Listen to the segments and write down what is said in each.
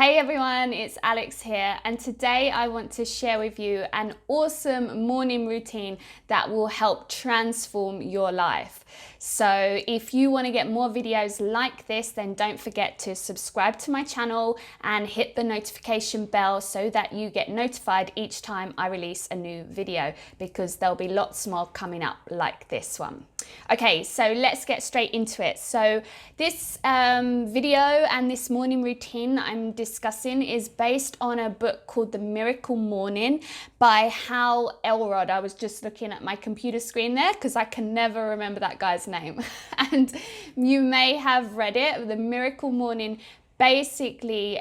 Hey everyone, it's Alex here, and today I want to share with you an awesome morning routine that will help transform your life. So if you want to get more videos like this, then don't forget to subscribe to my channel and hit the notification bell so that you get notified each time I release a new video, because there'll be lots more coming up like this one. Okay, so let's get straight into it. So this video and this morning routine I'm discussing is based on a book called The Miracle Morning by Hal Elrod. I was just looking at my computer screen there because I can never remember that guy's name. And you may have read it. The Miracle Morning basically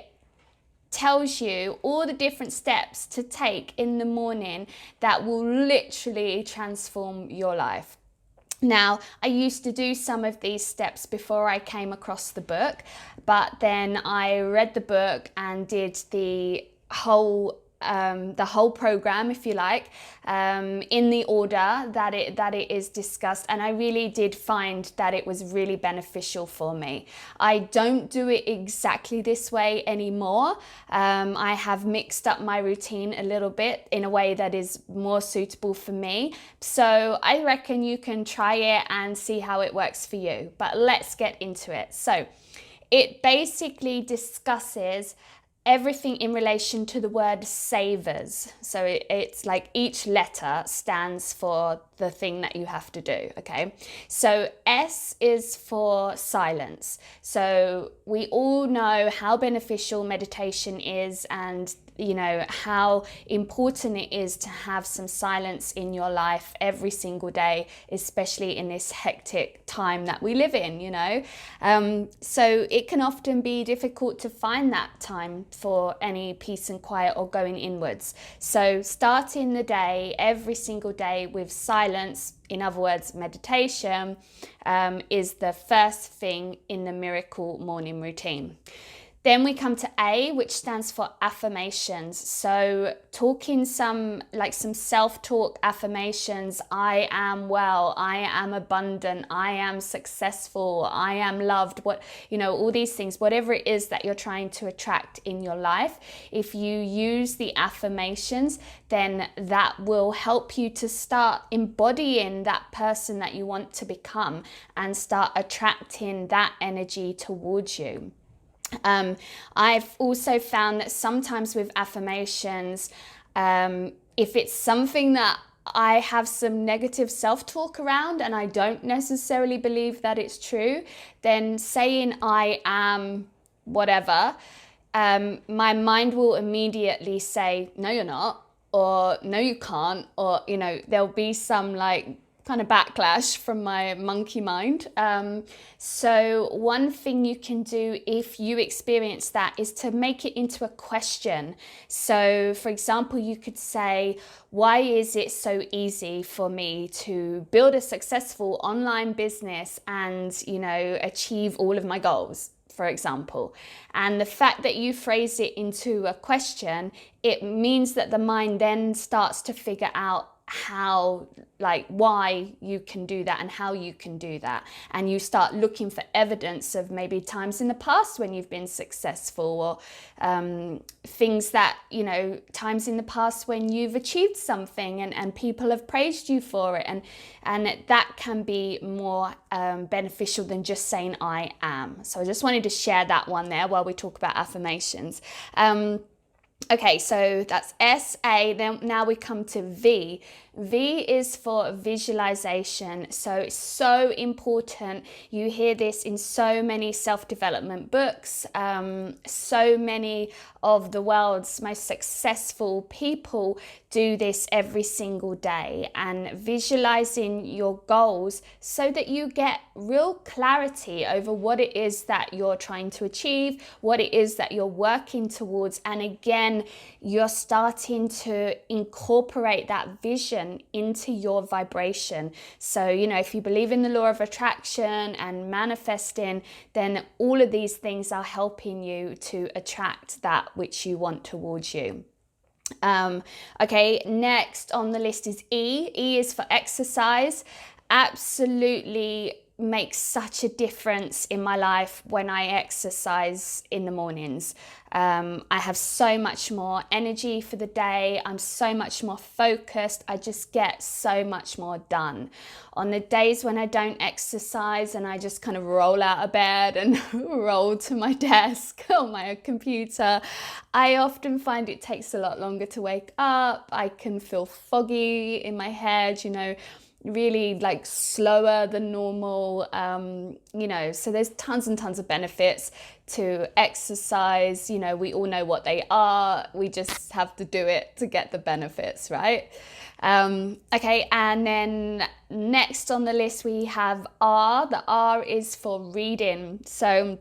tells you all the different steps to take in the morning that will literally transform your life. Now, I used to do some of these steps before I came across the book, but then I read the book and did the whole program, if you like, in the order that it is discussed, and I really did find that it was really beneficial for me. I don't do it exactly this way anymore. I have mixed up my routine a little bit in a way that is more suitable for me. So I reckon you can try it and see how it works for you. But let's get into it. So it basically discusses everything in relation to the word savers. So it's like each letter stands for the thing that you have to do, okay? So S is for silence. So we all know how beneficial meditation is, and you know how important it is to have some silence in your life every single day, especially in this hectic time that we live in, you know. So it can often be difficult to find that time for any peace and quiet or going inwards. So starting the day, every single day, with silence, in other words, meditation, is the first thing in the Miracle Morning routine. Then we come to A, which stands for affirmations. So talking some self-talk affirmations. I am well, I am abundant, I am successful, I am loved, all these things, whatever it is that you're trying to attract in your life. If you use the affirmations, then that will help you to start embodying that person that you want to become and start attracting that energy towards you. I've also found that sometimes with affirmations, if it's something that I have some negative self-talk around and I don't necessarily believe that it's true, then saying I am whatever, my mind will immediately say, no, you're not, or no, you can't, or, there'll be some kind of backlash from my monkey mind. So one thing you can do if you experience that is to make it into a question. So for example, you could say, why is it so easy for me to build a successful online business and, achieve all of my goals, for example? And the fact that you phrase it into a question, it means that the mind then starts to figure out why you can do that and how you can do that. And you start looking for evidence of maybe times in the past when you've been successful, or things that, times in the past when you've achieved something and people have praised you for it. And that can be more beneficial than just saying I am. So I just wanted to share that one there while we talk about affirmations. Okay, so that's S-A, then now we come to V. V is for visualization. So it's so important. You hear this in so many self-development books. So many of the world's most successful people do this every single day, and visualizing your goals so that you get real clarity over what it is that you're trying to achieve, what it is that you're working towards. And again, you're starting to incorporate that vision into your vibration. So, if you believe in the law of attraction and manifesting, then all of these things are helping you to attract that which you want towards you. Okay, next on the list is E. E is for exercise. Absolutely makes such a difference in my life when I exercise in the mornings. I have so much more energy for the day. I'm so much more focused. I just get so much more done. On the days when I don't exercise and I just kind of roll out of bed and roll to my desk on my computer, I often find it takes a lot longer to wake up. I can feel foggy in my head, really like slower than normal, so there's tons and tons of benefits to exercise. We all know what they are. We just have to do it to get the benefits, right? Okay, and then next on the list we have R. The R is for reading. So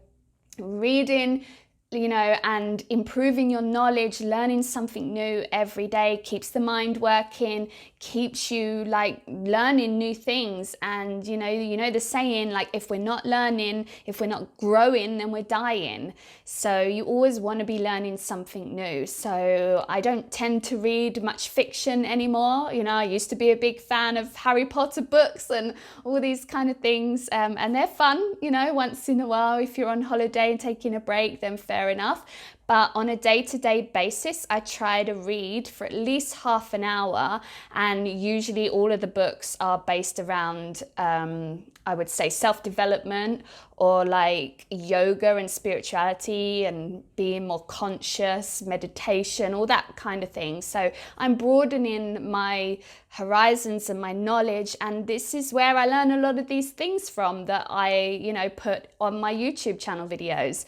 reading, and improving your knowledge, learning something new every day keeps the mind working, keeps you like learning new things. And the saying, like, if we're not learning, if we're not growing, then we're dying. So you always want to be learning something new. So I don't tend to read much fiction anymore. I used to be a big fan of Harry Potter books and all these kind of things, and they're fun, once in a while. If you're on holiday and taking a break, then fair enough. But on a day-to-day basis, I try to read for at least half an hour, and usually all of the books are based around, I would say, self-development or like yoga and spirituality and being more conscious, meditation, all that kind of thing. So I'm broadening my horizons and my knowledge, and this is where I learn a lot of these things from that I, put on my YouTube channel videos.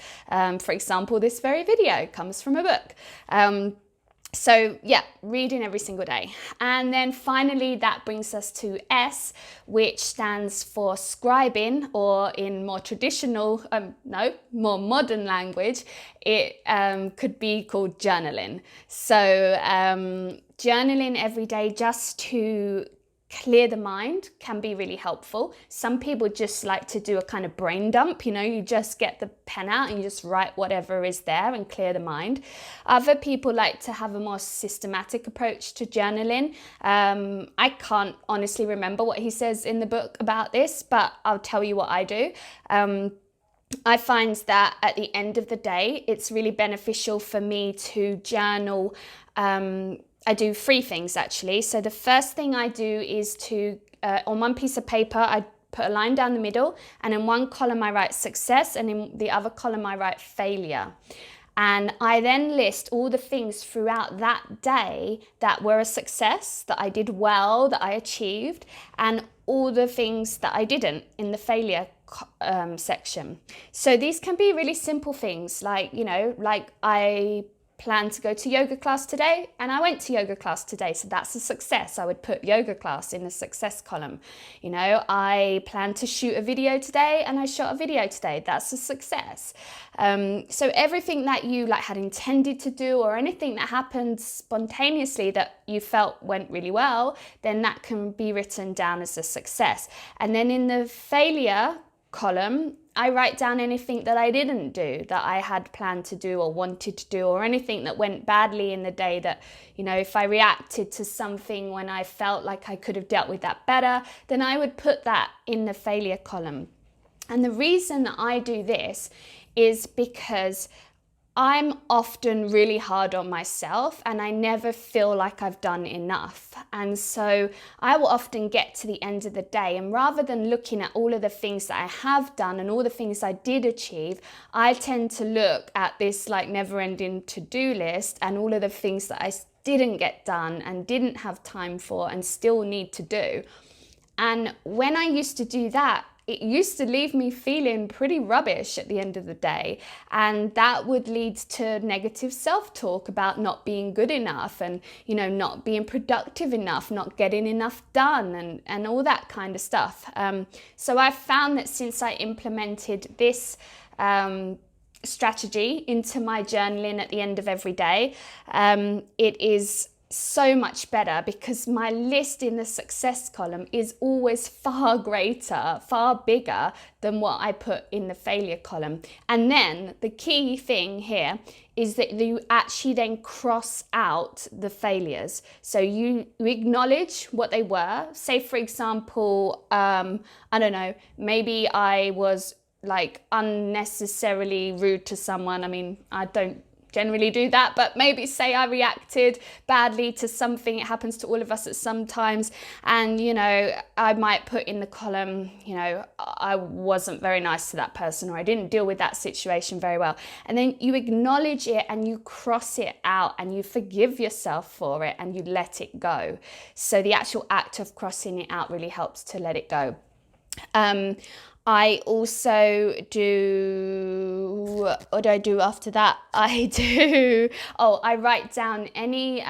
For example, this very video comes from a book. So yeah, reading every single day. And then finally, that brings us to S, which stands for scribing, or in more traditional, more modern language, it could be called journaling. So journaling every day just to clear the mind can be really helpful. Some people just like to do a kind of brain dump, you just get the pen out and you just write whatever is there and clear the mind. Other people like to have a more systematic approach to journaling. I can't honestly remember what he says in the book about this, but I'll tell you what I do. I find that at the end of the day, it's really beneficial for me to journal. I do 3 things actually. So the first thing I do is to, on one piece of paper, I put a line down the middle, and in one column I write success, and in the other column I write failure. And I then list all the things throughout that day that were a success, that I did well, that I achieved, and all the things that I didn't in the failure section. So these can be really simple things, like, like I plan to go to yoga class today and I went to yoga class today, so that's a success. I would put yoga class in the success column. I plan to shoot a video today and I shot a video today, that's a success. So everything that you had intended to do, or anything that happened spontaneously that you felt went really well, then that can be written down as a success. And then in the failure column, I write down anything that I didn't do, that I had planned to do or wanted to do, or anything that went badly in the day that, if I reacted to something when I felt like I could have dealt with that better, then I would put that in the failure column. And the reason that I do this is because I'm often really hard on myself and I never feel like I've done enough. And so I will often get to the end of the day, and rather than looking at all of the things that I have done and all the things I did achieve, I tend to look at this never-ending to-do list and all of the things that I didn't get done and didn't have time for and still need to do. And when I used to do that, it used to leave me feeling pretty rubbish at the end of the day. And that would lead to negative self-talk about not being good enough and, not being productive enough, not getting enough done and all that kind of stuff. So I've found that since I implemented this strategy into my journaling at the end of every day, it is so much better because my list in the success column is always far greater, far bigger than what I put in the failure column. And then the key thing here is that you actually then cross out the failures. So you acknowledge what they were. Say, for example, I don't know, maybe I was like unnecessarily rude to someone. I mean, I don't generally do that, but maybe say I reacted badly to something. It happens to all of us at some times, and I might put in the column, I wasn't very nice to that person, or I didn't deal with that situation very well. And then you acknowledge it and you cross it out and you forgive yourself for it and you let it go. So the actual act of crossing it out really helps to let it go. I also do, what do I do after that? I write down any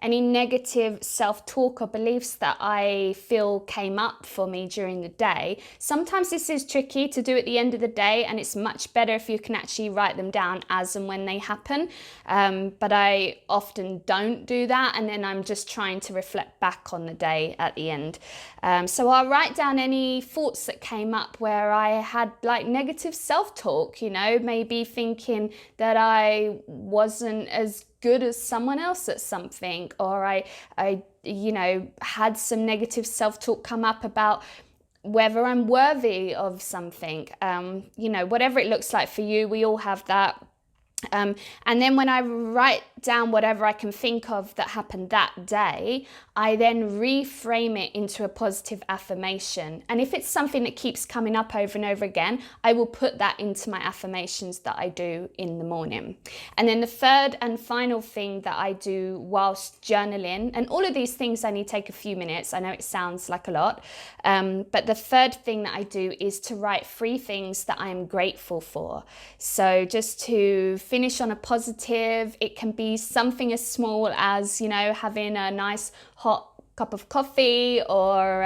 negative self-talk or beliefs that I feel came up for me during the day. Sometimes this is tricky to do at the end of the day, and it's much better if you can actually write them down as and when they happen. But I often don't do that, and then I'm just trying to reflect back on the day at the end. So I'll write down any thoughts that came up where I had like negative self-talk, maybe thinking that I wasn't as good as someone else at something, or I had some negative self-talk come up about whether I'm worthy of something. Whatever it looks like for you, we all have that. And then when I write down whatever I can think of that happened that day, I then reframe it into a positive affirmation. And if it's something that keeps coming up over and over again, I will put that into my affirmations that I do in the morning. And then the third and final thing that I do whilst journaling, and all of these things only take a few minutes, I know it sounds like a lot, but the third thing that I do is to write 3 things that I am grateful for. So just to finish on a positive, it can be something as small as, having a nice hot cup of coffee, or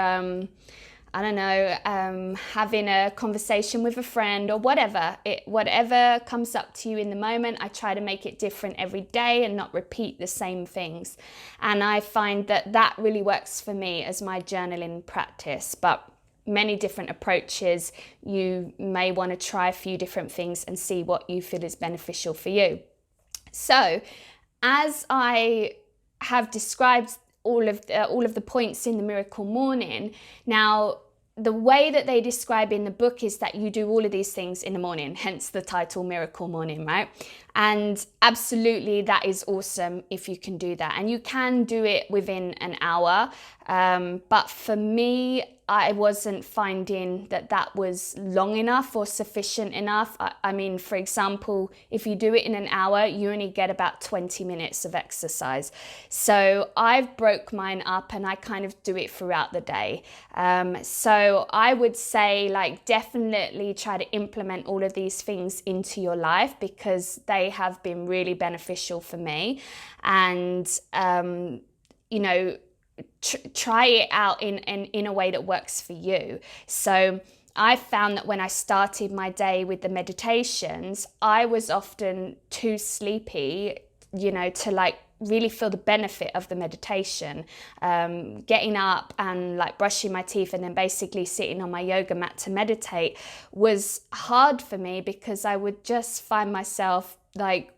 having a conversation with a friend, or whatever comes up to you in the moment. I try to make it different every day and not repeat the same things. And I find that really works for me as my journaling practice. But many different approaches. You may want to try a few different things and see what you feel is beneficial for you. So, as I have described all of the points in the Miracle Morning, now the way that they describe in the book is that you do all of these things in the morning, hence the title Miracle Morning, right? And absolutely, that is awesome if you can do that. And you can do it within an hour. But for me, I wasn't finding that was long enough or sufficient enough. I mean, for example, if you do it in an hour, you only get about 20 minutes of exercise. So I've broke mine up and I kind of do it throughout the day. So I would say definitely try to implement all of these things into your life, because they have been really beneficial for me. And, try it out in a way that works for you. So I found that when I started my day with the meditations, I was often too sleepy, to really feel the benefit of the meditation. Getting up and brushing my teeth and then basically sitting on my yoga mat to meditate was hard for me, because I would just find myself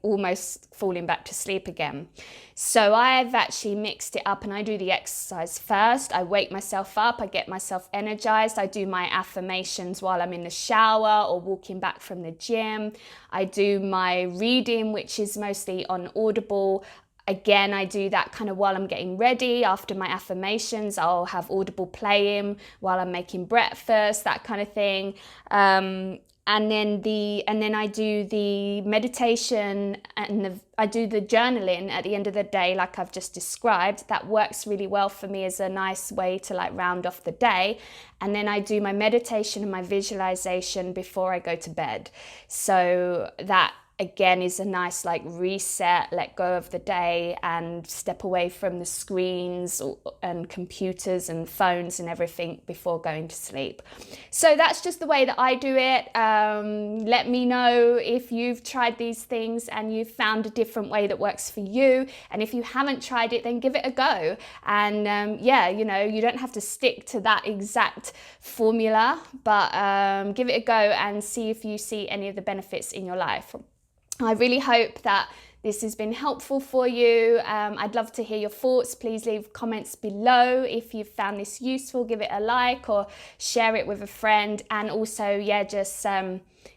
almost falling back to sleep again. So I've actually mixed it up, and I do the exercise first. I wake myself up, I get myself energized. I do my affirmations while I'm in the shower or walking back from the gym. I do my reading, which is mostly on Audible. Again, I do that kind of while I'm getting ready. After my affirmations, I'll have Audible playing while I'm making breakfast, that kind of thing. And then I do the meditation and I do the journaling at the end of the day, like I've just described. That works really well for me as a nice way to round off the day. And then I do my meditation and my visualization before I go to bed. So that again is a nice like reset, let go of the day and step away from the screens and computers and phones and everything before going to sleep. So that's just the way that I do it. Let me know if you've tried these things and you've found a different way that works for you. And if you haven't tried it, then give it a go. And yeah, you know, you don't have to stick to that exact formula, but give it a go and see if you see any of the benefits in your life. I really hope that this has been helpful for you. I'd love to hear your thoughts. Please leave comments below. If you've found this useful, give it a like or share it with a friend. And also, yeah, just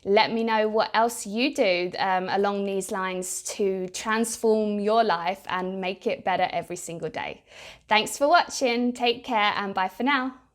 let me know what else you do along these lines to transform your life and make it better every single day. Thanks for watching. Take care and bye for now.